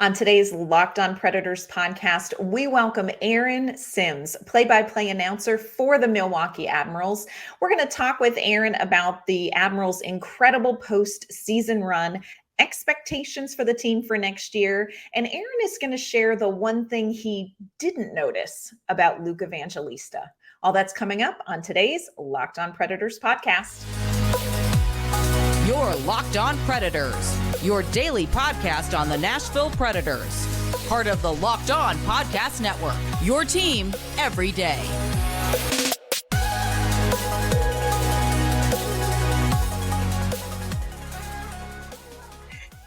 On today's Locked On Predators podcast, we welcome Aaron Sims, play-by-play announcer for the Milwaukee Admirals. We're going to talk with Aaron about the Admirals' incredible postseason run, expectations for the team for next year, and Aaron is going to share the one thing he didn't notice about Luke Evangelista. All that's coming up on today's Locked On Predators podcast. You're Locked On Predators, your daily podcast on the Nashville Predators. Part of the Locked On Podcast Network, your team every day.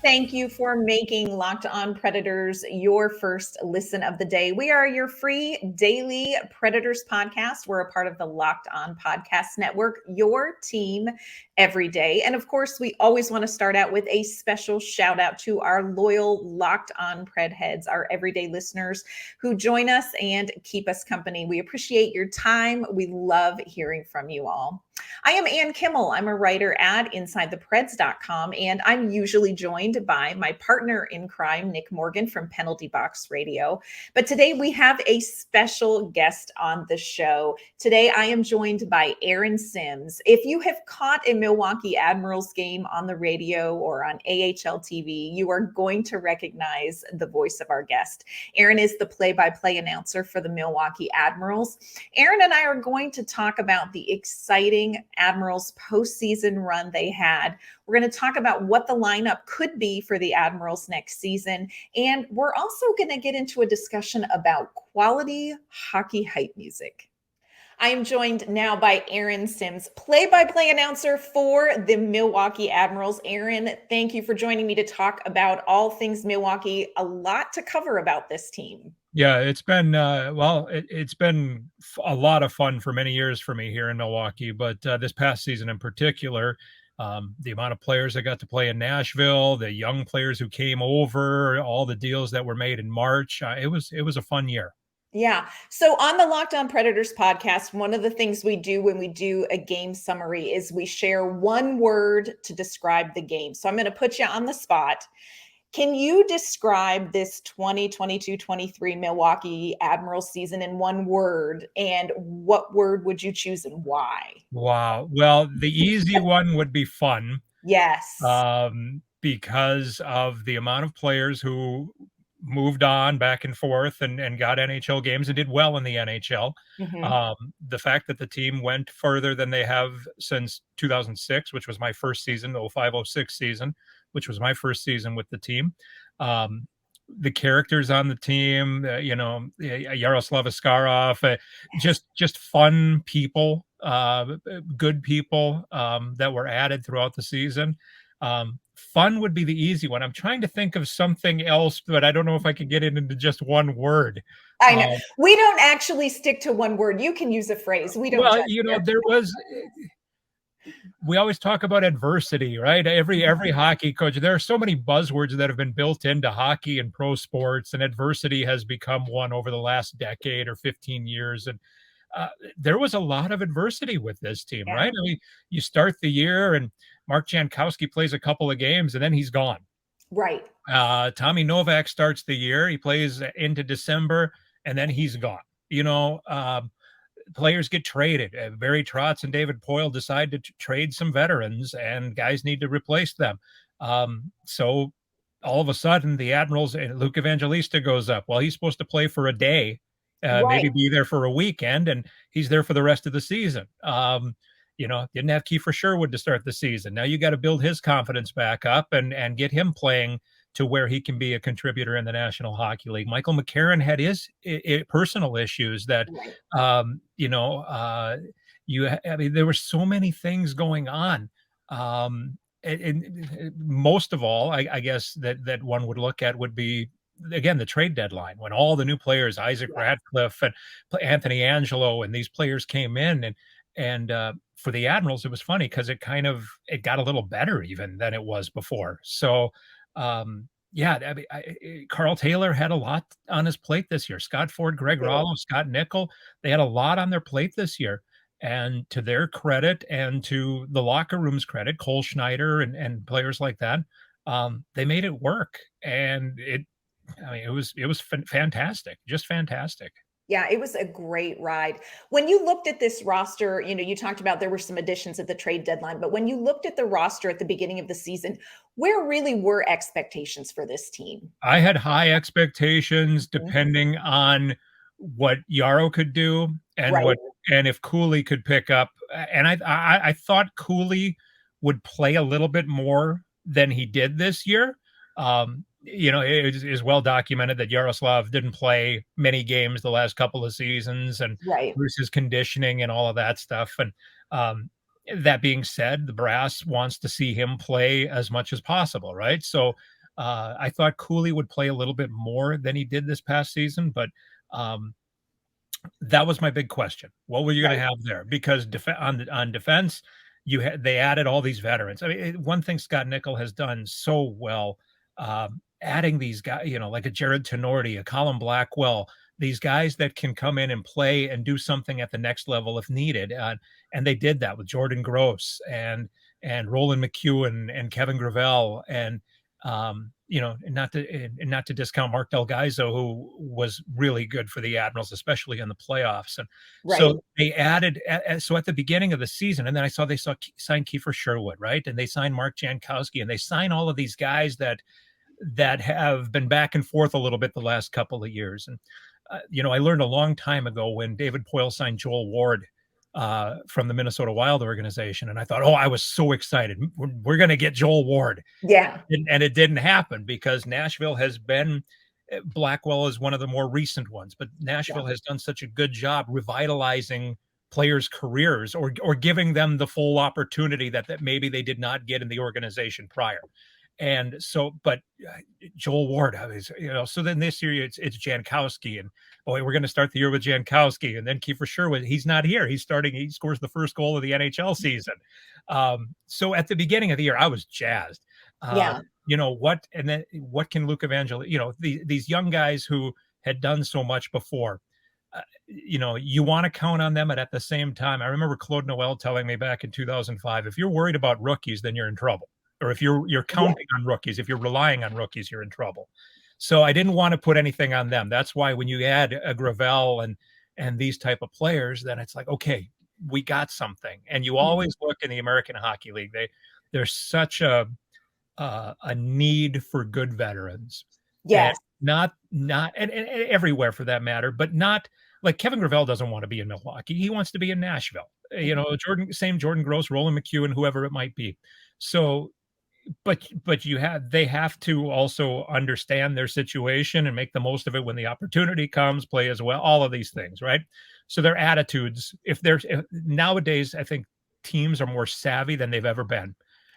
Thank you for making Locked On Predators your first listen of the day. We are your free daily Predators podcast. We're a part of the Locked On Podcast Network, your team every day. And of course, we always want to start out with a special shout out to our loyal Locked On Pred heads, our everyday listeners who join us and keep us company. We appreciate your time. We love hearing from you all. I am Ann Kimmel. I'm a writer at InsideThePreds.com, and I'm usually joined by my partner in crime, Nick Morgan from Penalty Box Radio. But today we have a special guest on the show. Today I am joined by Aaron Sims. If you have caught a Milwaukee Admirals game on the radio or on AHL TV, you are going to recognize the voice of our guest. Aaron is the play-by-play announcer for the Milwaukee Admirals. Aaron and I are going to talk about the exciting Admirals postseason run they had. We're going to talk about what the lineup could be for the Admirals next season. And we're also going to get into a discussion about quality hockey hype music. I am joined now by Aaron Sims, play-by-play announcer for the Milwaukee Admirals. Aaron, thank you for joining me to talk about all things Milwaukee. A lot to cover about this team. Yeah, it's been it's been a lot of fun for many years for me here in Milwaukee, but this past season in particular, the amount of players that got to play in Nashville, the young players who came over, all the deals that were made in March, it was a fun year. Yeah. So on the Locked On Predators podcast, one of the things we do when we do a game summary is we share one word to describe the game. So I'm going to put you on the spot. Can you describe this 2022-23 Milwaukee Admirals season in one word? And what word would you choose and why? Wow. Well, the easy one would be fun. Yes. Because of the amount of players who moved on back and forth and got NHL games and did well in the NHL. Mm-hmm. The fact that the team went further than they have since 2006, which was my first season, the 05-06 season, which was my first season with the team. The characters on the team, Yaroslav Askarov, just fun people, good people that were added throughout the season. Fun would be the easy one. I'm trying to think of something else, but I don't know if I could get it into just one word. I know. We don't actually stick to one word. You can use a phrase. We don't. Well, we always talk about adversity, right? Every hockey coach, there are so many buzzwords that have been built into hockey and pro sports, and adversity has become one over the last decade or 15 years. And there was a lot of adversity with this team, right? I mean, you start the year and Mark Jankowski plays a couple of games and then he's gone. Right. Tommy Novak starts the year. He plays into December and then he's gone. Players get traded. Barry Trotz and David Poile decide to trade some veterans and guys need to replace them. So all of a sudden the Admirals and Luke Evangelista goes up. Well, he's supposed to play for a day, maybe be there for a weekend, and he's there for the rest of the season. Didn't have Kiefer Sherwood to start the season. Now you got to build his confidence back up and get him playing to where he can be a contributor in the National Hockey League. Michael McCarron had his personal issues that, there were so many things going on. And most of all, I guess that one would look at would be, again, the trade deadline, when all the new players, Isaac Radcliffe and Anthony Angelo, and these players came in, and for the Admirals, it was funny because it got a little better even than it was before. So, Carl Taylor had a lot on his plate this year. Scott Ford, Greg Rollo, Scott Nickel, they had a lot on their plate this year. And to their credit and to the locker room's credit, Cole Schneider and players like that, they made it work. And I mean, it was fantastic, just fantastic. Yeah, it was a great ride. When you looked at this roster, you talked about there were some additions at the trade deadline, but when you looked at the roster at the beginning of the season, where really were expectations for this team? I had high expectations Mhm. depending on what Yarrow could do and Right. if Cooley could pick up. And I thought Cooley would play a little bit more than he did this year. It is well documented that Yaroslav didn't play many games the last couple of seasons, and Right. versus conditioning and all of that stuff. And that being said, the brass wants to see him play as much as possible, right? So I thought Cooley would play a little bit more than he did this past season, but um, that was my big question. What were you going Right. to have there? Because on defense, they added all these veterans. I mean, one thing Scott Nickel has done so well, adding these guys, like a Jared Tenorti, a Colin Blackwell, these guys that can come in and play and do something at the next level if needed. And they did that with Jordan Gross and Roland McEwen and Kevin Gravel and and not to discount Mark Del Gaizo, who was really good for the Admirals, especially in the playoffs. And Right. so they added, so at the beginning of the season, and then they signed Kiefer Sherwood, right? And they signed Mark Jankowski, and they signed all of these guys that have been back and forth a little bit the last couple of years. And, I learned a long time ago when David Poyle signed Joel Ward from the Minnesota Wild organization. And I thought, I was so excited. We're going to get Joel Ward. Yeah. And it didn't happen because Nashville has been, Blackwell is one of the more recent ones, but Nashville has done such a good job revitalizing players' careers or giving them the full opportunity that maybe they did not get in the organization prior. And so, but Joel Ward, so then this year it's Jankowski, and we're going to start the year with Jankowski, and then Kiefer Sherwood, he's not here. He scores the first goal of the NHL season. So at the beginning of the year, I was jazzed. Yeah. And then what can Luke Evangelista, these young guys who had done so much before, you want to count on them, and at the same time, I remember Claude Noel telling me back in 2005, if you're worried about rookies, then you're in trouble. Or if you're counting on rookies, if you're relying on rookies, you're in trouble. So I didn't want to put anything on them. That's why when you add a Gravel and these type of players, then it's like, okay, we got something. And you always look in the American Hockey League. There's such a need for good veterans. Yes. And not everywhere for that matter, but not like Kevin Gravel doesn't want to be in Milwaukee. He wants to be in Nashville. Jordan Gross, Roland McEwen, whoever it might be. So, but they have to also understand their situation and make the most of it when the opportunity comes, play as well, all of these things, right? So their attitudes, nowadays, I think teams are more savvy than they've ever been.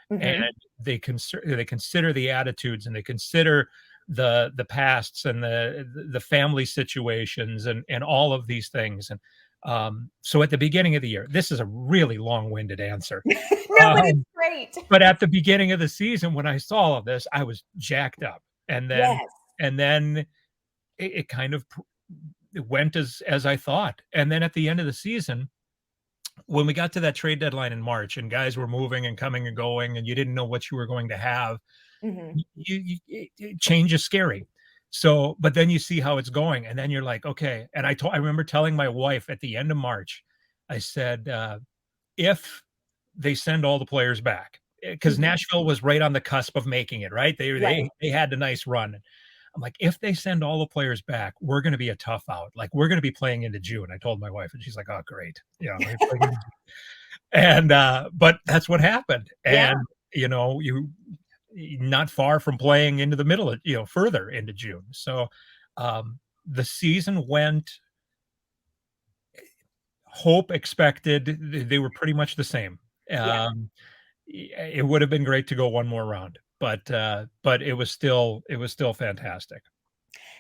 And they consider the attitudes, and they consider the pasts and the family situations and all of these things. And so at the beginning of the year, this is a really long-winded answer. No, but it's great. But at the beginning of the season, when I saw all of this, I was jacked up. And then it kind of went as I thought. And then at the end of the season, when we got to that trade deadline in March and guys were moving and coming and going, and you didn't know what you were going to have, change is scary. So, but then you see how it's going, and then you're like, okay. And I remember telling my wife at the end of March, I said, if they send all the players back, because Nashville was right on the cusp of making it, right? They had a nice run. I'm like, if they send all the players back, we're going to be a tough out. Like, we're going to be playing into June. I told my wife, and she's like, oh, great. And, but that's what happened. And, you not far from playing into the middle of, further into June. So the season went, hope, expected. They were pretty much the same. It would have been great to go one more round, but it was still fantastic.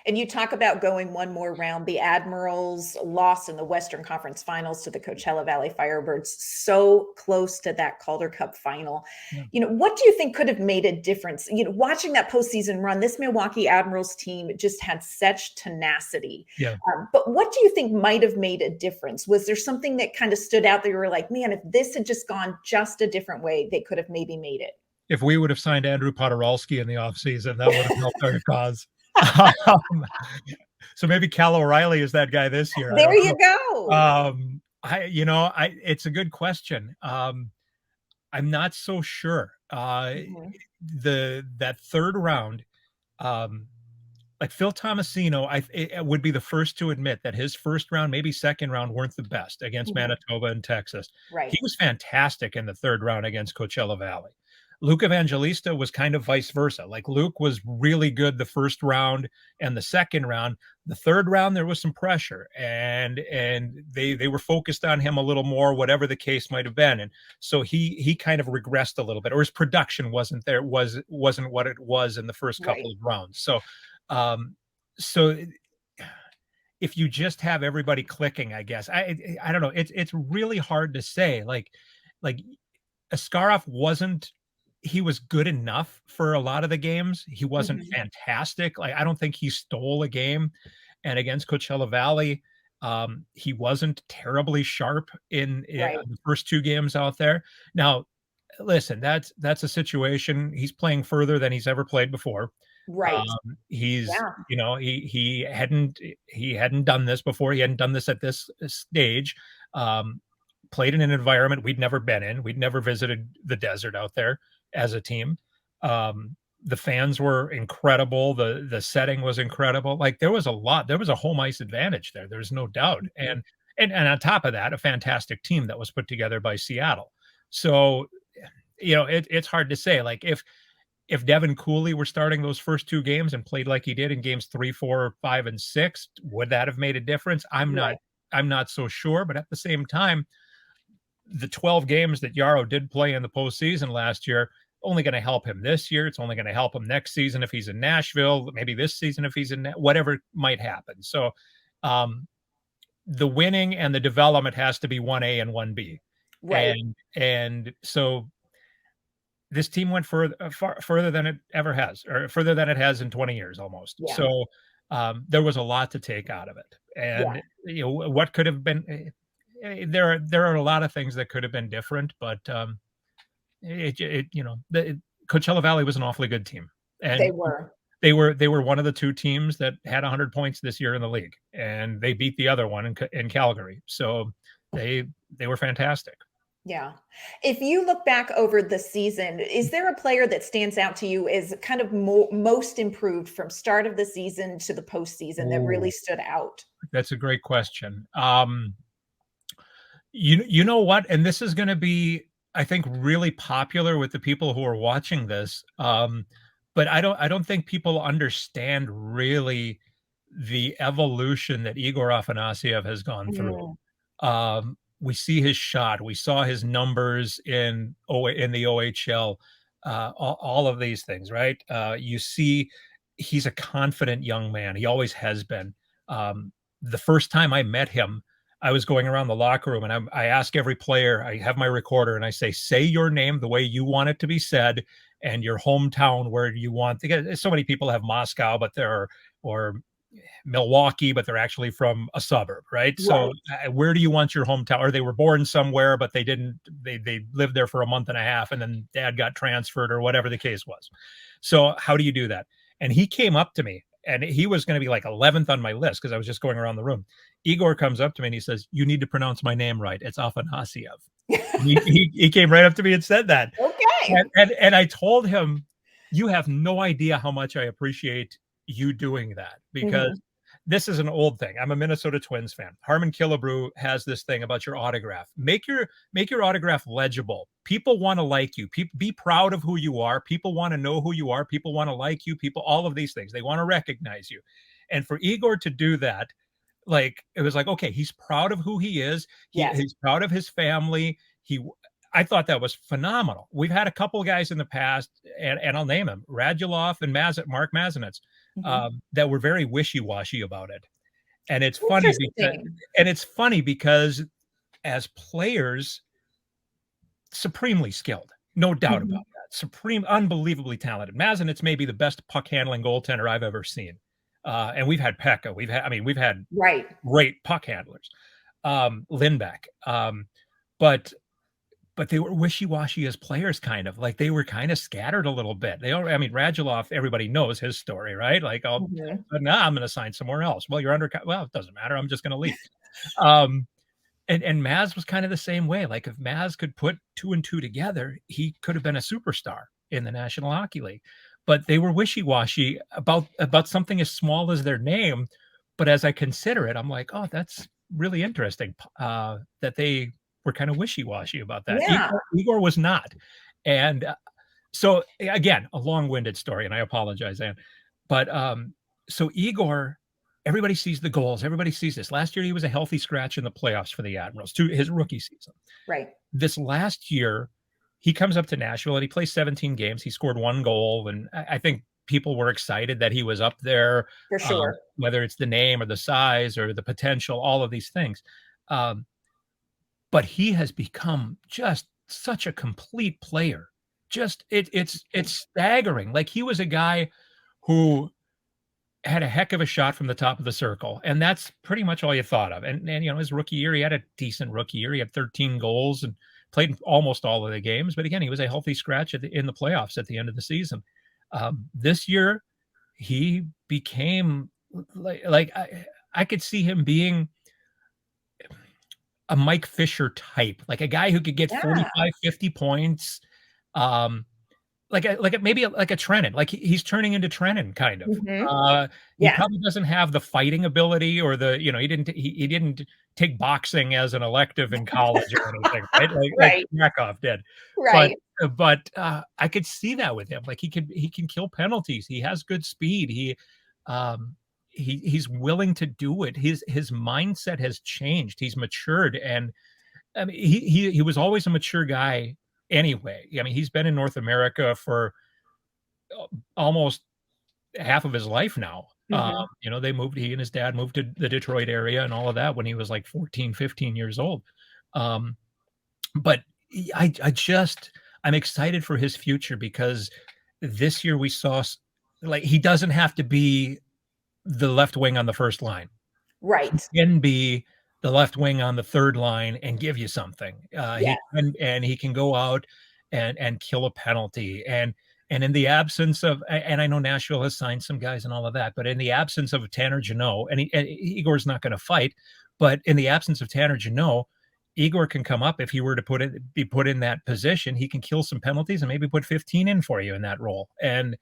And you talk about going one more round. The Admirals lost in the Western Conference Finals to the Coachella Valley Firebirds, so close to that Calder Cup final. Yeah. What do you think could have made a difference? Watching that postseason run, this Milwaukee Admirals team just had such tenacity. Yeah. But what do you think might have made a difference? Was there something that kind of stood out that you were like, man, if this had just gone just a different way, they could have maybe made it? If we would have signed Andrew Podorowski in the offseason, that would have helped our cause. Um, so maybe Cal O'Reilly is that guy this year. There you go. It's a good question. I'm not so sure. That third round, like Phil Tomasino, it would be the first to admit that his first round, maybe second round, weren't the best against Manitoba and Texas. Right. He was fantastic in the third round against Coachella Valley. Luke Evangelista was kind of vice versa. Like Luke was really good the first round and the second round. The third round, there was some pressure, and they were focused on him a little more, whatever the case might have been. And so he kind of regressed a little bit, or his production wasn't wasn't what it was in the first couple of rounds. So so if you just have everybody clicking, I guess I don't know. It's really hard to say. Like Askarov wasn't. He was good enough for a lot of the games. He wasn't fantastic. Like I don't think he stole a game. And against Coachella Valley, he wasn't terribly sharp in the first two games out there. Now, listen, that's a situation. He's playing further than he's ever played before. Right. He hadn't done this before. He hadn't done this at this stage. Played in an environment we'd never been in. We'd never visited the desert out there as a team. The fans were incredible. The setting was incredible. Like there was a home ice advantage there. There's no doubt. And on top of that, a fantastic team that was put together by Seattle. So, it's hard to say. Like if Devin Cooley were starting those first two games and played like he did in games 3, 4, 5, and 6, would that have made a difference? I'm not so sure. But at the same time, the 12 games that Yaro did play in the postseason last year, only going to help him this year. It's only going to help him next season if he's in Nashville, maybe this season if he's in whatever might happen. So the winning and the development has to be 1A and 1B. Right. And so this team went further than it ever has, or further than it has in 20 years almost. Yeah. So there was a lot to take out of it. And what could have been, there are a lot of things that could have been different, but Coachella Valley was an awfully good team, and they were one of the two teams that had 100 points this year in the league, and they beat the other one in Calgary. So they were fantastic. Yeah. If you look back over the season, is there a player that stands out to you as kind of most improved from start of the season to the postseason that really stood out? That's a great question. You know what? And this is going to be, I think, really popular with the people who are watching this. But I don't think people understand really the evolution that Igor Afanasyev has gone through. We see his shot. We saw his numbers in the OHL, all of these things, right? You see he's a confident young man. He always has been. The first time I met him, I was going around the locker room and I ask every player, I have my recorder and I say your name the way you want it to be said and your hometown where you want to get. So many people have Moscow, but or Milwaukee, but they're actually from a suburb, right? So where do you want your hometown? Or they were born somewhere, but they lived there for a month and a half and then dad got transferred or whatever the case was. So how do you do that? And he came up to me and he was going to be like 11th on my list because I was just going around the room. Igor comes up to me and he says, "You need to pronounce my name right. It's Afanasyev." he came right up to me and said that. Okay. And I told him, "You have no idea how much I appreciate you doing that because this is an old thing. I'm a Minnesota Twins fan. Harmon Killebrew has this thing about your autograph. Make your autograph legible. People want to like you. Be proud of who you are. People want to know who you are. People want to like you. All of these things. They want to recognize you. And for Igor to do that, like it was like, okay, he's proud of who he is. He's proud of his family. I thought that was phenomenal. We've had a couple of guys in the past, and I'll name them, Radulov and Mark Mazinets, that were very wishy-washy about it. And it's funny because as players, supremely skilled, no doubt about that. Unbelievably talented. Mazinets may be the best puck handling goaltender I've ever seen. And we've had Pekka. We've had great puck handlers. Lindbeck. But but they were wishy-washy as players, kind of like they were kind of scattered a little bit. I mean, Radulov, everybody knows his story, right? Like, now I'm going to sign somewhere else. Well, you're under, well, it doesn't matter. I'm just going to leave. And Maz was kind of the same way. Like, if Maz could put 2 and 2 together, he could have been a superstar in the National Hockey League. But they were wishy-washy about something as small as their name. But as I consider it, I'm like, oh, that's really interesting that they were kind of wishy-washy about that. Yeah. Igor was not. And so, again, a long-winded story, and I apologize, Ann. But so Igor, everybody sees the goals. Everybody sees this. Last year, he was a healthy scratch in the playoffs for the Admirals, to his rookie season. Right. This last year, he comes up to Nashville and he plays 17 games. He scored 1 goal. And I think people were excited that he was up there. For sure. Whether it's the name or the size or the potential, all of these things. But he has become just such a complete player. Just it's staggering. Like, he was a guy who had a heck of a shot from the top of the circle, and that's pretty much all you thought of. And his rookie year, he had a decent rookie year. He had 13 goals and played almost all of the games. But again, he was a healthy scratch in the playoffs at the end of the season. This year, he became like I could see him being a Mike Fisher type, like a guy who could get 45, 50 points. Maybe like a Trennan, like he's turning into Trennan kind of. He probably doesn't have the fighting ability or the, he didn't take boxing as an elective in college or anything, right? Like Yakov did. Right. But I could see that with him. Like, he can kill penalties. He has good speed. He's willing to do it. His mindset has changed. He's matured. And I mean, he was always a mature guy anyway. I mean, he's been in North America for almost half of his life now. He and his dad moved to the Detroit area and all of that when he was like 14, 15 years old. But I'm excited for his future, because this year we saw, like, he doesn't have to be the left wing on the first line. Right. He can be the left wing on the third line and give you something. He can go out and kill a penalty. And in the absence of, and I know Nashville has signed some guys and all of that, but in the absence of Tanner Jeannot, and Igor's not going to fight, but in the absence of Tanner Jeannot, Igor can come up. If he were to be put in that position, he can kill some penalties and maybe put 15 in for you in that role. And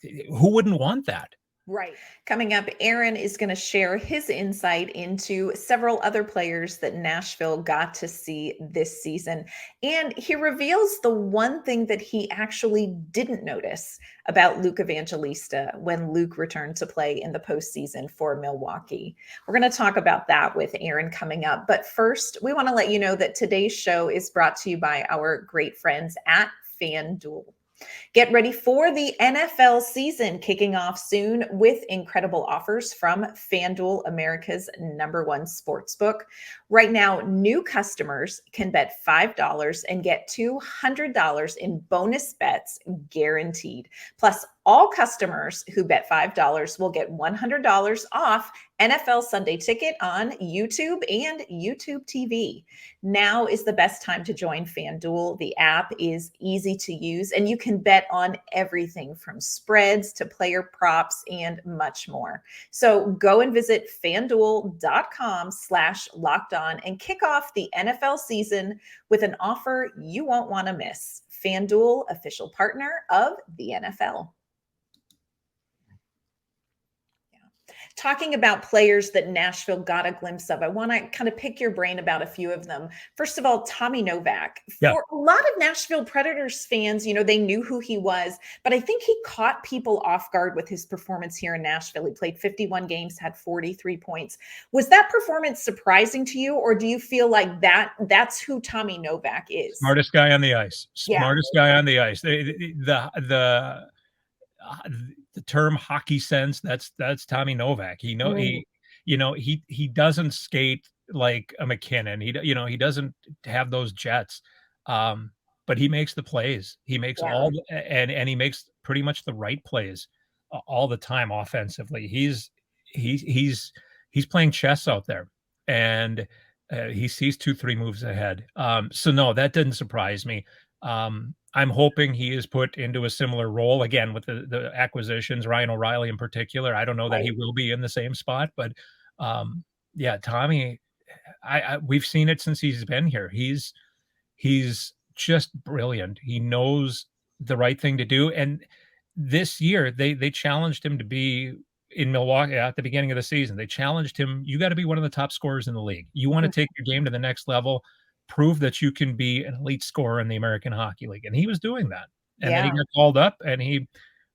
who wouldn't want that? Right. Coming up, Aaron is going to share his insight into several other players that Nashville got to see this season. And he reveals the one thing that he actually didn't notice about Luke Evangelista when Luke returned to play in the postseason for Milwaukee. We're going to talk about that with Aaron coming up. But first, we want to let you know that today's show is brought to you by our great friends at FanDuel. Get ready for the NFL season kicking off soon with incredible offers from FanDuel, America's #1 sportsbook. Right now, new customers can bet $5 and get $200 in bonus bets guaranteed. Plus, all customers who bet $5 will get $100 off NFL Sunday Ticket on YouTube and YouTube TV. Now is the best time to join FanDuel. The app is easy to use, and you can bet on everything from spreads to player props and much more. So go and visit FanDuel.com/lockedon and kick off the NFL season with an offer you won't want to miss. FanDuel, official partner of the NFL. Talking about players that Nashville got a glimpse of, I want to kind of pick your brain about a few of them. First of all, Tommy Novak. For a lot of Nashville Predators fans, they knew who he was, but I think he caught people off guard with his performance here in Nashville. He played 51 games, had 43 points. Was that performance surprising to you, or do you feel like that's who Tommy Novak is? Smartest guy on the ice. Smartest guy on the ice. The term hockey sense, that's Tommy Novak. He doesn't skate like a McKinnon. He doesn't have those jets, but he makes the plays. He makes and he makes pretty much the right plays all the time offensively. He's playing chess out there, and He sees 2-3 moves ahead. So no, that didn't surprise me. I'm hoping he is put into a similar role again with the acquisitions, Ryan O'Reilly in particular. I don't know that he will be in the same spot, but yeah, Tommy, we've seen it since he's been here. He's just brilliant. He knows the right thing to do. And this year they challenged him to be in Milwaukee at the beginning of the season. They challenged him. You got to be one of the top scorers in the league. You want to take your game to the next level, prove that you can be an elite scorer in the American Hockey League. And he was doing that. And then he got called up and he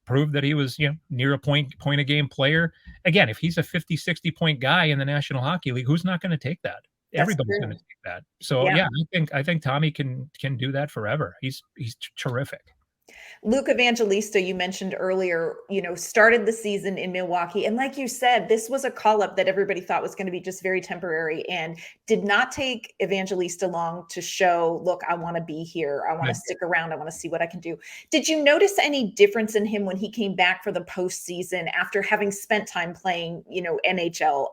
proved that he was, near a point a game player. Again, if he's a 50, 60 point guy in the National Hockey League, who's not going to take that? Everybody's going to take that. So I think Tommy can do that forever. He's terrific. Luke Evangelista, you mentioned earlier, started the season in Milwaukee. And like you said, this was a call-up that everybody thought was going to be just very temporary, and did not take Evangelista long to show, look, I want to be here. I want to stick around. I want to see what I can do. Did you notice any difference in him when he came back for the postseason after having spent time playing, NHL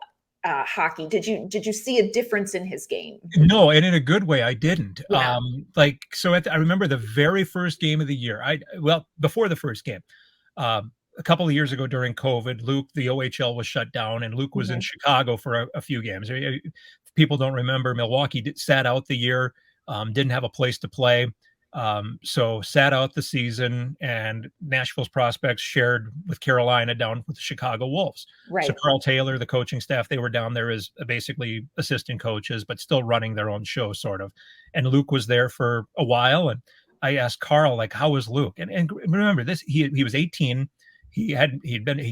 hockey? Did you see a difference in his game? No, and in a good way, I didn't. Yeah. I remember the very first game of the year. Before the first game, a couple of years ago during COVID, the OHL was shut down, and Luke was in Chicago for a few games. People don't remember, Milwaukee sat out the year, didn't have a place to play. So sat out the season, and Nashville's prospects shared with Carolina down with the Chicago Wolves. Right. So Carl Taylor, the coaching staff, they were down there as basically assistant coaches, but still running their own show sort of. And Luke was there for a while. And I asked Carl, how was Luke? And remember this, he was 18. He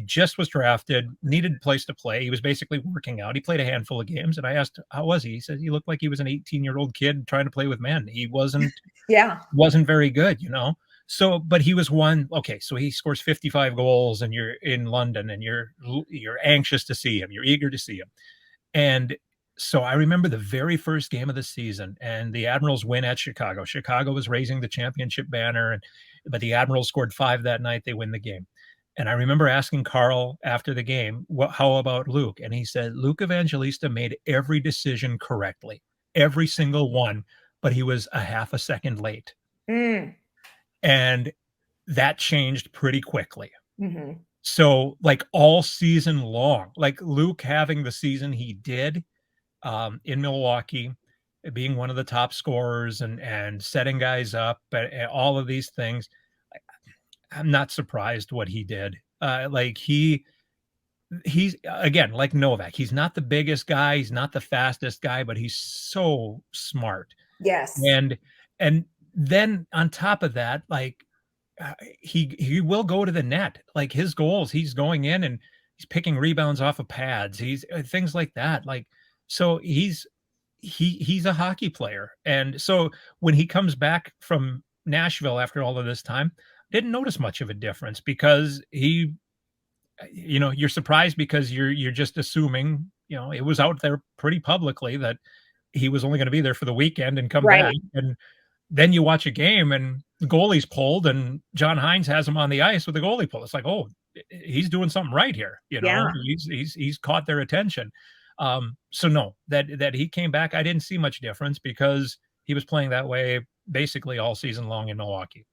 just was drafted, needed a place to play. He was basically working out. He played a handful of games. And I asked, how was he? He said he looked like he was an 18-year-old kid trying to play with men. He wasn't, wasn't very good, So, but he was one. Okay. So he scores 55 goals and you're in London and you're anxious to see him. You're eager to see him. And so I remember the very first game of the season, and the Admirals win at Chicago. Chicago was raising the championship banner, but the Admirals scored 5 that night. They win the game. And I remember asking Carl after the game, how about Luke? And he said, Luke Evangelista made every decision correctly, every single one, but he was a half a second late. And that changed pretty quickly. So all season long, Luke having the season he did in Milwaukee, being one of the top scorers and setting guys up and all of these things, I'm not surprised what he did. He's again, like Novak, he's not the biggest guy. He's not the fastest guy, but he's so smart. Yes. And then on top of that, he will go to the net. His goals, he's going in and he's picking rebounds off of pads. He's things like that. So he's a hockey player. And so when he comes back from Nashville after all of this time, didn't notice much of a difference, because you're surprised because you're just assuming, it was out there pretty publicly that he was only going to be there for the weekend and come back. And then you watch a game and the goalie's pulled and John Hines has him on the ice with the goalie pull. It's like, oh, he's doing something right here. He's caught their attention. So no, that he came back, I didn't see much difference because he was playing that way basically all season long in Milwaukee.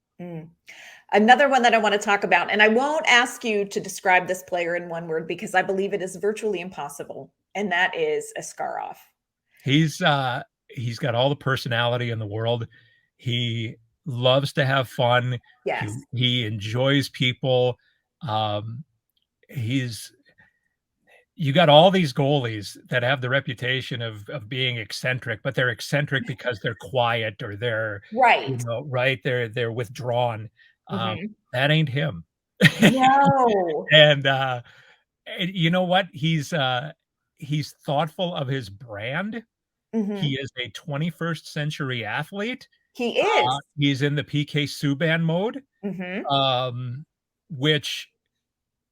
Another one that I want to talk about, and I won't ask you to describe this player in one word because I believe it is virtually impossible, and that is Askarov. He's got all the personality in the world. He loves to have fun. Yes. He enjoys people. You got all these goalies that have the reputation of being eccentric, but they're eccentric because they're quiet or they're they're withdrawn. That ain't him. No. And you know what? He's thoughtful of his brand. He is a 21st century athlete. He is. He's in the PK Subban mode, which,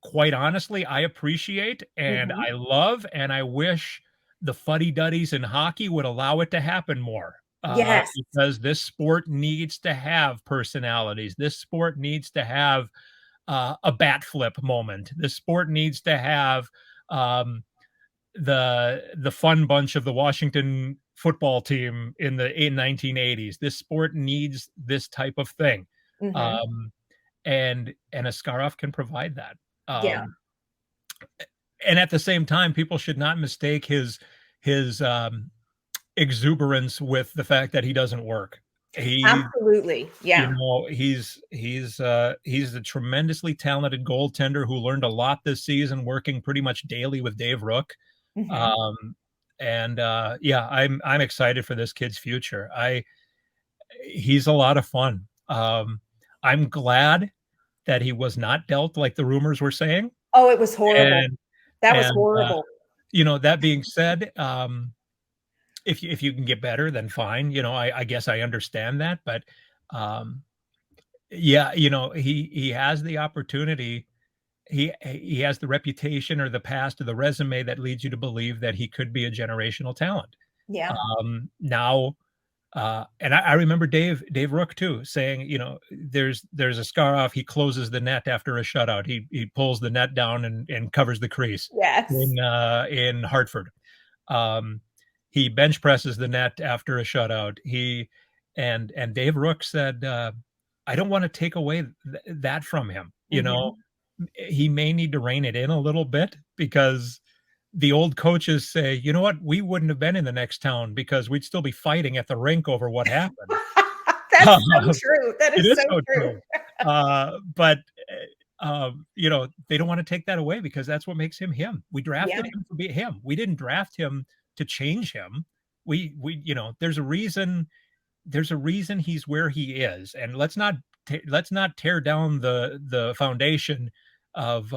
quite honestly, I appreciate and I love, and I wish the fuddy-duddies in hockey would allow it to happen more. Yes. Because this sport needs to have personalities. This sport needs to have a bat flip moment. This sport needs to have the fun bunch of the Washington football team in the 1980s. This sport needs this type of thing. And Askarov can provide that. And at the same time, people should not mistake his exuberance with the fact that he doesn't work. Absolutely. Yeah. You know, he's a tremendously talented goaltender who learned a lot this season, working pretty much daily with Dave Rook. I'm excited for this kid's future. He's a lot of fun. I'm glad that he was not dealt like the rumors were saying. Oh, it was horrible. That was horrible. You know, that being said, if you can get better, then fine. You know, I guess I understand that, but you know, he has the opportunity. He has the reputation or the past or the resume that leads you to believe that he could be a generational talent. Yeah. And I remember Dave Rook too saying, you know, there's Askarov. He closes the net after a shutout. He pulls the net down and covers the crease. Yes. In Hartford. He bench presses the net after a shutout. And Dave Rook said, I don't want to take away that from him. You know, he may need to rein it in a little bit, because the old coaches say, you know what, we wouldn't have been in the next town because we'd still be fighting at the rink over what happened. That's so true. That is so true. But you know, they don't want to take that away, because that's what makes him him. We drafted him to be him. We didn't draft him to change him. We you know, there's a reason he's where he is, and let's not tear down the foundation of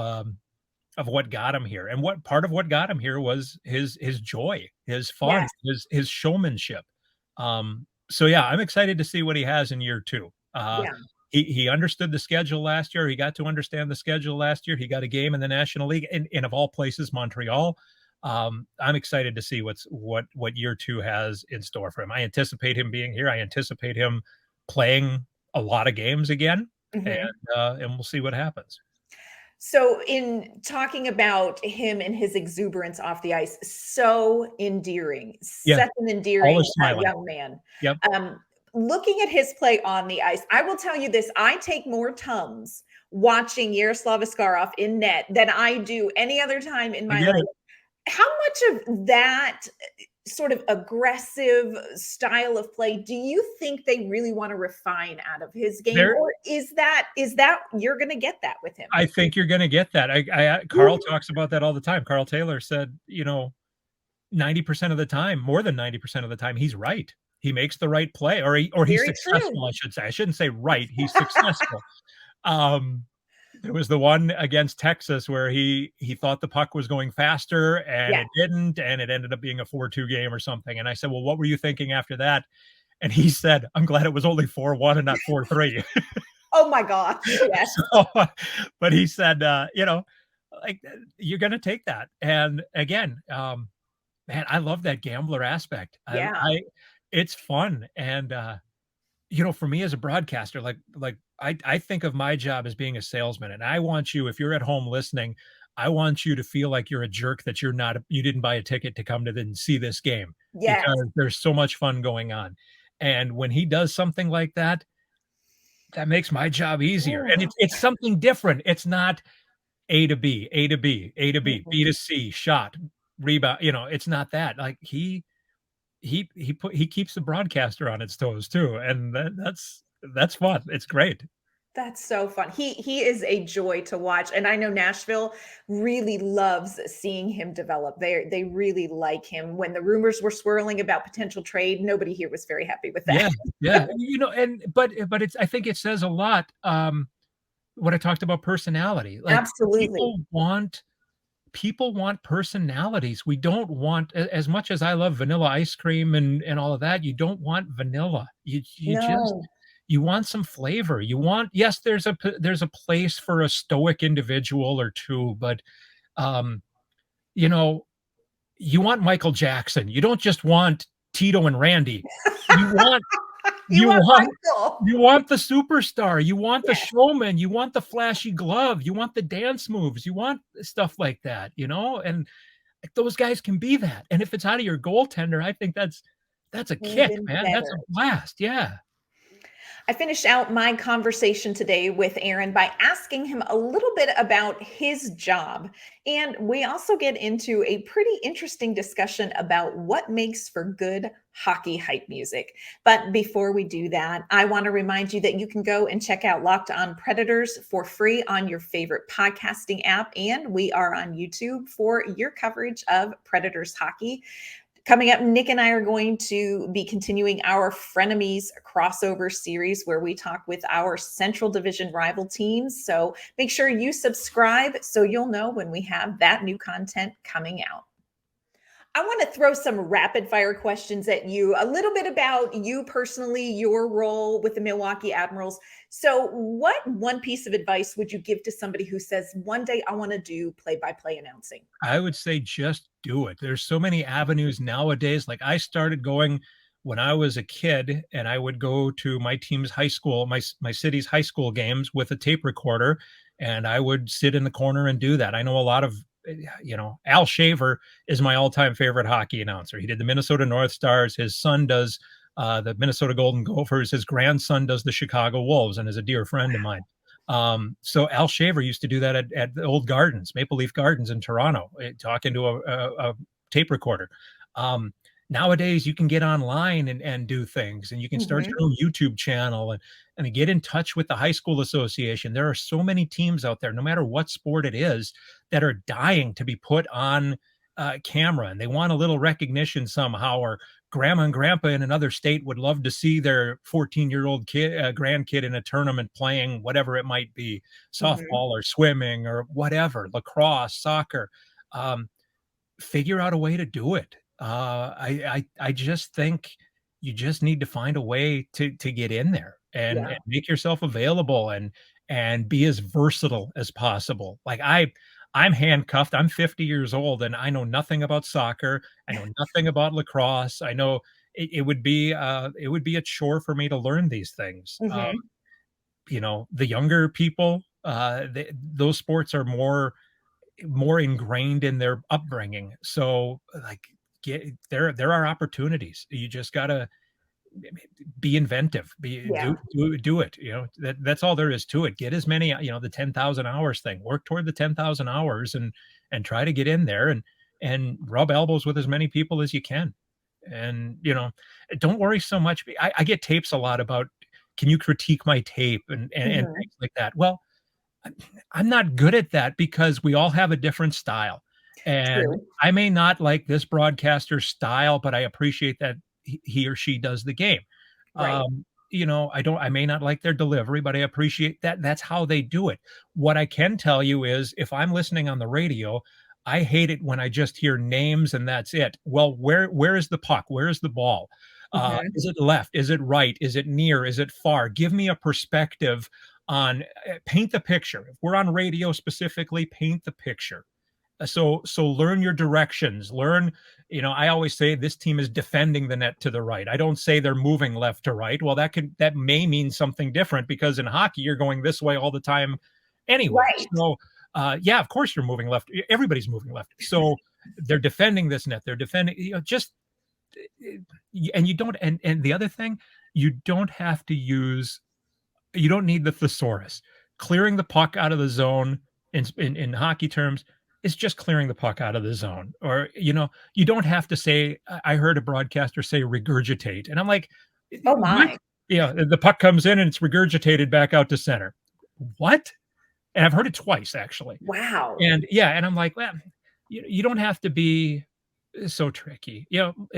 what got him here. And what part of what got him here was his joy, his fun, his showmanship. So yeah, I'm excited to see what he has in year 2. He understood the schedule last year. He got to understand the schedule last year. He got a game in the National League, and of all places, Montreal. I'm excited to see what year 2 has in store for him. I anticipate him being here. I anticipate him playing a lot of games again, and we'll see what happens. So in talking about him and his exuberance off the ice, so endearing, such an endearing young man. Yep. Looking at his play on the ice, I will tell you this, I take more Tums watching Yaroslav Askarov in net than I do any other time in my life. How much of that sort of aggressive style of play do you think they really want to refine out of his game, or is that you're going to get that with him? I think you're going to get that. Carl talks about that all the time. Carl Taylor said, you know, 90% of the time, more than 90% of the time, he's right. He makes the right play, or he's successful. I should say. I shouldn't say right. He's successful. There was the one against Texas where he thought the puck was going faster and it didn't, and it ended up being a 4-2 game or something. And I said, well, what were you thinking after that? And he said, I'm glad it was only 4-1 and not 4-3. Oh my gosh. Yes. But he said, you know, like, you're going to take that. And again, man, I love that gambler aspect. It's fun. And, you know, for me as a broadcaster, like I think of my job as being a salesman, and I want you, if you're at home listening, I want you to feel like you're a jerk, that you didn't buy a ticket to come to and see this game. Yes. Because there's so much fun going on. And when he does something like that, that makes my job easier. And it's something different. It's not A to B, A to B, A to B, B to C, shot, rebound. You know, it's not that. Like he keeps the broadcaster on its toes too, and that's fun. It's great. That's so fun. He is a joy to watch, and I know Nashville really loves seeing him develop. They really like him. When the rumors were swirling about potential trade, nobody here was very happy with that. Yeah. You know, but it's, I think it says a lot. What I talked about personality, like, absolutely, people want personalities. We don't want, as much as I love vanilla ice cream and all of that, you don't want vanilla. You want some flavor. You want, yes, there's a place for a stoic individual or two, but you know, you want Michael Jackson. You don't just want Tito and Randy. You want you want the superstar. You want the showman. You want the flashy glove. You want the dance moves. You want stuff like that, you know? And those guys can be that. And if it's out of your goaltender, I think that's That's a kick, Even man. That's a better. blast. Yeah. I finished out my conversation today with Aaron by asking him a little bit about his job. And we also get into a pretty interesting discussion about what makes for good hockey hype music. But before we do that, I want to remind you that you can go and check out Locked On Predators for free on your favorite podcasting app. And we are on YouTube for your coverage of Predators hockey. Coming up, Nick and I are going to be continuing our Frenemies crossover series where we talk with our Central Division rival teams. So make sure you subscribe so you'll know when we have that new content coming out. I want to throw some rapid fire questions at you, a little bit about you personally, your role with the Milwaukee Admirals. So, what one piece of advice would you give to somebody who says, one day I want to do play by play announcing? I would say just do it. There's so many avenues nowadays. Like I started going when I was a kid, and I would go to my team's high school, my city's high school games with a tape recorder, and I would sit in the corner and do that. I know a lot of, Al Shaver is my all-time favorite hockey announcer. He did the Minnesota North Stars. His son does the Minnesota Golden Gophers. His grandson does the Chicago Wolves and is a dear friend of mine. So Al Shaver used to do that at the old Gardens, Maple Leaf Gardens in Toronto, talking to a tape recorder. Nowadays you can get online and do things, and you can start your own YouTube channel and get in touch with the high school association. There are so many teams out there, no matter what sport it is, that are dying to be put on camera, and they want a little recognition somehow, or grandma and grandpa in another state would love to see their 14-year-old kid, grandkid in a tournament playing whatever it might be, softball or swimming or whatever, lacrosse, soccer. Figure out a way to do it. I just think you just need to find a way to get in there and make yourself available and be as versatile as possible. Like I'm handcuffed. I'm 50 years old and I know nothing about soccer. I know nothing about lacrosse. I know it would be a chore for me to learn these things. The younger people, those sports are more ingrained in their upbringing. So there are opportunities. You just gotta be inventive, do it. That's all there is to it. Get as many, the 10,000 hours thing, work toward the 10,000 hours and try to get in there and rub elbows with as many people as you can. And, don't worry so much. I get tapes a lot about, can you critique my tape and things like that. Well, I'm not good at that because we all have a different style. And I may not like this broadcaster's style, but I appreciate that he or she does the game. Right. I may not like their delivery, but I appreciate that. That's how they do it. What I can tell you is if I'm listening on the radio, I hate it when I just hear names and that's it. Well, where is the puck? Where is the ball? Is it left? Is it right? Is it near? Is it far? Give me a perspective on, paint the picture. If we're on radio specifically, paint the picture. So learn your directions. Learn, I always say this team is defending the net to the right. I don't say they're moving left to right. Well, that may mean something different because in hockey you're going this way all the time anyway. Right. So of course you're moving left. Everybody's moving left. So they're defending this net. They're defending, and you don't, and the other thing, you don't need the thesaurus. Clearing the puck out of the zone in hockey terms is just clearing the puck out of the zone. Or, you don't have to say, I heard a broadcaster say regurgitate. And I'm like, oh my. What? The puck comes in and it's regurgitated back out to center. What? And I've heard it twice actually. Wow. And and I'm like, well, you don't have to be so tricky.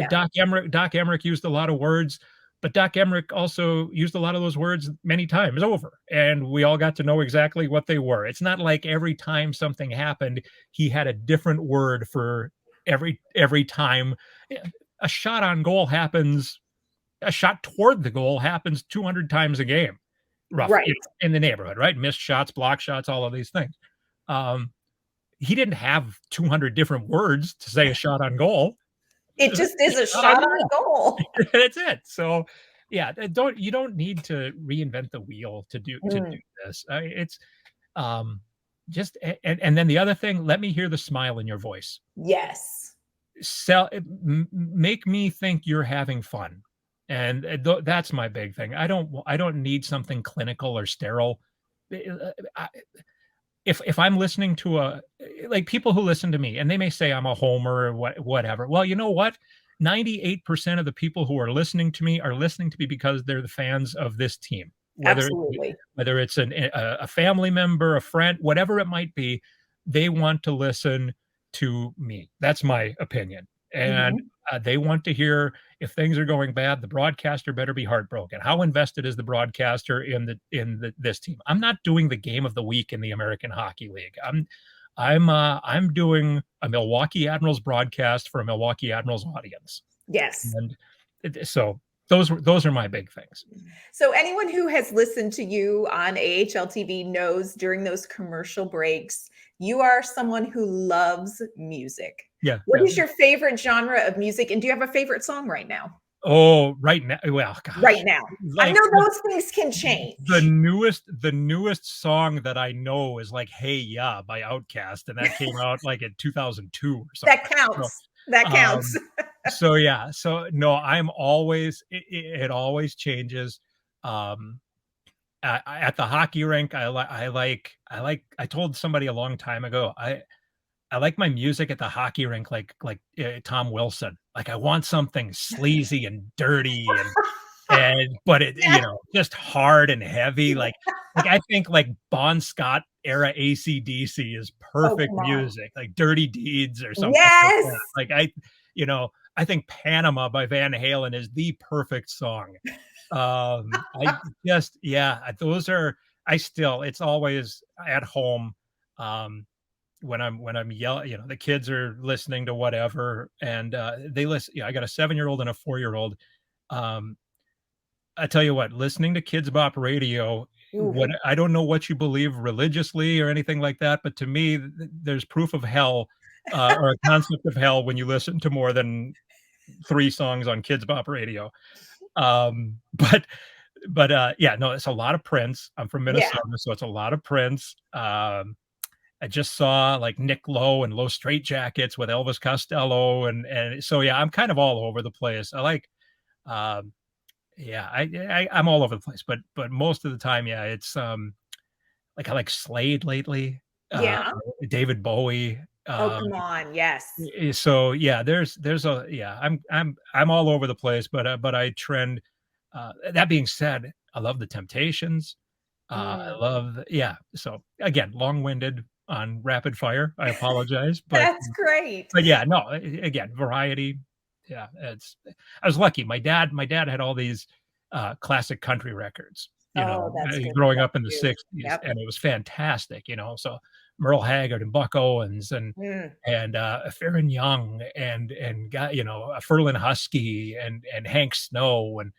Doc Emmerich used a lot of words, but Doc Emmerich also used a lot of those words many times over, and we all got to know exactly what they were. It's not like every time something happened, he had a different word for every time. A shot on goal happens, a shot toward the goal happens 200 times a game, roughly, right, in the neighborhood, right? Missed shots, block shots, all of these things. He didn't have 200 different words to say a shot on goal. It just is a shot on goal. That's it. So, you don't need to reinvent the wheel to do this. It's just, and then the other thing, let me hear the smile in your voice. Yes. make me think you're having fun. And that's my big thing. I don't need something clinical or sterile. If I'm listening to like people who listen to me and they may say I'm a homer or whatever. Well, you know what? 98% of the people who are listening to me because they're the fans of this team. Absolutely. Whether it's a family member, a friend, whatever it might be, they want to listen to me. That's my opinion. And they want to hear if things are going bad, the broadcaster better be heartbroken. How invested is the broadcaster in this team? I'm not doing the game of the week in the American Hockey League. I'm doing a Milwaukee Admirals broadcast for a Milwaukee Admirals audience. Yes. And so those are my big things. So anyone who has listened to you on AHL TV knows during those commercial breaks, you are someone who loves music. Yeah. What is your favorite genre of music? And do you have a favorite song right now? Oh, right now. Well, gosh, right now. Like, I know those things can change. The newest song that I know is like "Hey Ya" by Outkast, and that came out like in 2002 or something. That counts. That counts. So yeah. So no, I'm always it always changes. At the hockey rink, I told somebody a long time ago, I like my music at the hockey rink like Tom Wilson. Like I want something sleazy and dirty but it just hard and heavy. Like I think like Bon Scott era AC/DC is perfect music, like Dirty Deeds or something. Yes. Like I think Panama by Van Halen is the perfect song. It's always at home. When I'm yelling, the kids are listening to whatever, and they listen. I got a 7-year-old and a 4-year-old. I tell you what, listening to Kids Bop radio, I don't know what you believe religiously or anything like that, but to me, there's proof of hell or a concept of hell when you listen to more than 3 songs on Kids Bop radio. But it's a lot of Prince. I'm from Minnesota, so it's a lot of Prince. I just saw like Nick Lowe and Low Straight Jackets with Elvis Costello. And so, yeah, I'm kind of all over the place. I like, I'm all over the place, but most of the time, yeah, it's like I like Slade lately. David Bowie. Oh, come on. Yes. So yeah, I'm all over the place, but I trend, that being said, I love the Temptations. So again, long-winded on rapid fire. I apologize, but that's great. But yeah, no, again, variety. Yeah, I was lucky. My dad had all these classic country records, growing up in the 60s, and it was fantastic, so Merle Haggard and Buck Owens and Farron Young and Ferlin Husky and Hank Snow and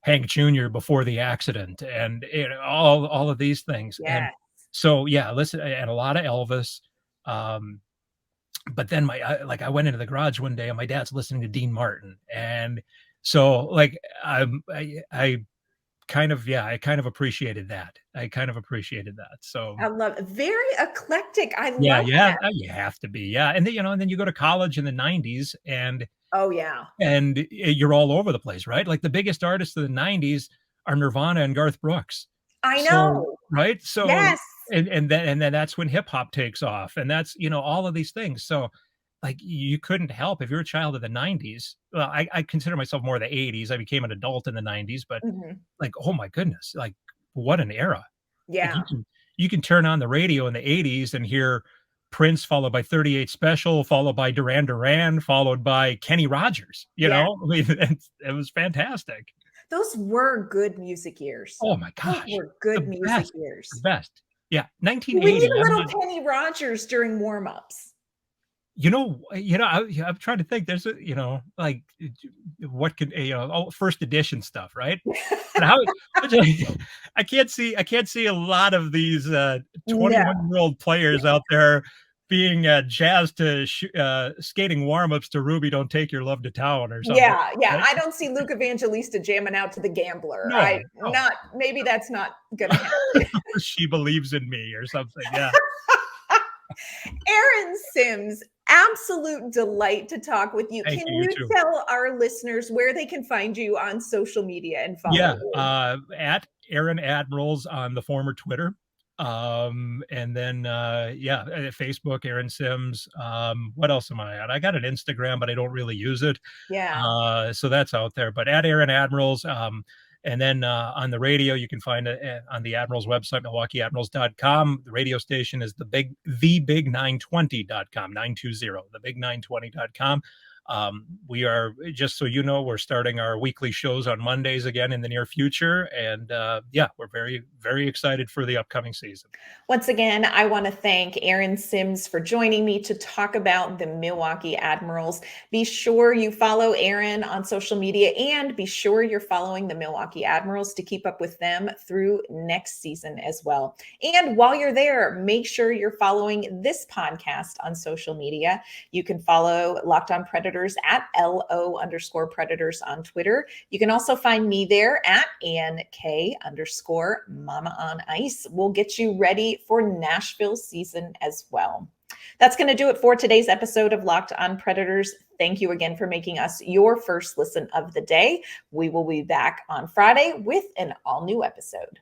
Hank Jr. before the accident and all of these things. Yes. And so yeah, listen, and a lot of Elvis. But then I went into the garage one day and my dad's listening to Dean Martin, and so like I kind of appreciated that. So I love it. Very eclectic. I love that. You have to be. Yeah. And then you go to college in the 90s and and you're all over the place, right? Like the biggest artists of the 90s are Nirvana and Garth Brooks. I know. So, right? So yes. And then that's when hip hop takes off, and that's all of these things. So like you couldn't help if you're a child of the 90s. Well, I consider myself more the 80s. I became an adult in the 90s, but like, oh my goodness, like what an era. Yeah. Like you can turn on the radio in the 80s and hear Prince followed by 38 Special, followed by Duran Duran, followed by Kenny Rogers. It was fantastic. Those were good music years. Oh my gosh. Those were good music years. The best. Yeah. 1980. We need a little Kenny Rogers during warm-ups. I'm trying to think. There's like what can first edition stuff, right? And I can't see a lot of these 21-year-old players out there being jazzed to skating warm-ups to Ruby Don't Take Your Love to Town or something. Yeah. Right? I don't see Luke Evangelista jamming out to The Gambler. No. Maybe that's not gonna happen. She Believes in Me or something. Yeah. Aaron Sims, Absolute delight to talk with you. Thank Can you. You you too. tell our listeners where they can find you on social media and follow Yeah, you? at Aaron Admirals on the former Twitter. And then Facebook, Aaron Sims. What else am I at? I got an Instagram, but I don't really use it. Yeah. So that's out there. But at Aaron Admirals, and then on the radio, you can find it on the Admirals website, MilwaukeeAdmirals.com. The radio station is thebig920.com, 920, thebig920.com. We are, just so you know, we're starting our weekly shows on Mondays again in the near future. And we're very, very excited for the upcoming season. Once again, I want to thank Aaron Sims for joining me to talk about the Milwaukee Admirals. Be sure you follow Aaron on social media and be sure you're following the Milwaukee Admirals to keep up with them through next season as well. And while you're there, make sure you're following this podcast on social media. You can follow Locked On Predators at LO_Predators on Twitter. You can also find me there at ANK_Mama on Ice. We'll get you ready for Nashville season as well. That's going to do it for today's episode of Locked On Predators. Thank you again for making us your first listen of the day. We will be back on Friday with an all-new episode.